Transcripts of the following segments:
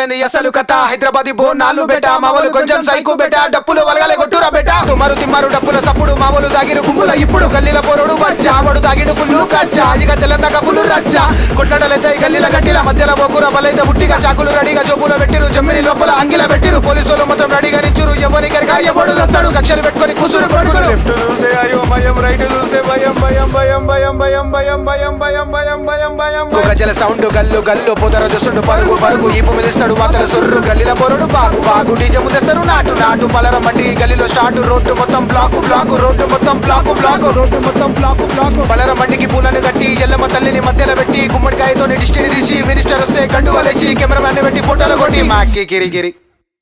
start అయింది అసలు కథ హైదరాబాదీ బోనాలు బెట మావోలు కొంచెం సైకు బెట డప్పులు వలగాలే కొట్టురా బెట తుమారు తిమ్మారు డప్పుల సప్పుడు మావోలు దాగిరు గుంపుల ఇప్పుడు గల్లీల పోరోడు వచ్చా వాడు దాగిడు ఫుల్లు కచ్చా ఇక తెల్లందాక ఫుల్లు రచ్చా కొట్లాడలైతే గల్లీల గట్టిల మధ్యలో బొగ్గుర బలైతే ఉట్టిగా చాకులు రెడీగా జోబులో పెట్టిరు జమ్మిని లోపల అంగిల పెట్టిరు పోలీసులు మొత్తం రెడీగా నిచ్చురు ఎవరి గరిగా ఎవడు వస్తాడు కక్షలు పెట్టుకొని కూసురు పడుకులు లెఫ్ట్ చూస్తే అయ్యో భయం రైట్ చూస్తే భయం భయం భయం భయం భయం భయం భయం భయం భయం భయం భయం గజల సౌండ్ గల్లు గల్లు పోతర చూస్తుండు పరుగు పరుగు ఈపు మిదిస్తాడు మాతల సొర్రు గల్లీల పొరడు బాగు బాగు డీజే ముందేస్తారు నాటు నాటు పలర మండి గల్లీలో స్టార్ట్ రోడ్డు మొత్తం బ్లాక్ బ్లాక్ రోడ్డు మొత్తం బ్లాక్ బ్లాక్ రోడ్డు మొత్తం బ్లాక్ బ్లాక్ పలర మండికి పూలను కట్టి ఎల్లమ్మ తల్లిని మధ్యలో పెట్టి గుమ్మడికాయతో డిస్టిని తీసి మినిస్టర్ వస్తే గండు వలేసి కెమెరామ్యాన్ పెట్టి ఫోటోలు కొట్టి మాకి గిరిగిరి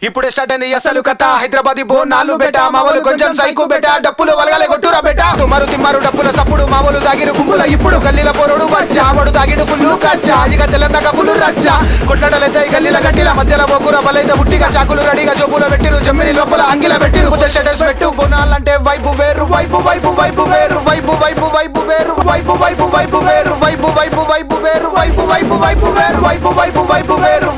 ఇప్పుడే స్టార్ట్ అయింది అసలు కథ హైదరాబాదీ బోనాలు బెట మావోలు కొంచెం సైకు బెట డప్పులు వలగాలే కొట్టురా బెట తుమారు తిమ్మారు డప్పుల సప్పుడు మావోలు దాగిరు గుంపుల ఇప్పుడు గల్లీల పోరోడు వచ్చా వాడు దాగిడు ఫుల్లు కచ్చా ఇక తెల్లందాక ఫుల్లు రచ్చా కొట్లాడలైతే గల్లీల గట్టిల మధ్యలో బొగ్గుర బలైతే ఉట్టిగా చాకులు రెడీగా జోబులో పెట్టిరు జమ్మిని లోపల అంగిల పెట్టిరు కొత్త స్టేటస్ పెట్టు బోనాలంటే వైపు వేరు వైపు వైపు వైపు వేరు వైపు వైపు వైపు వేరు వైపు వైపు వైపు వేరు వైపు వైపు వైపు వేరు వైపు వైపు వైపు వేరు వైపు వైపు వైపు వేరు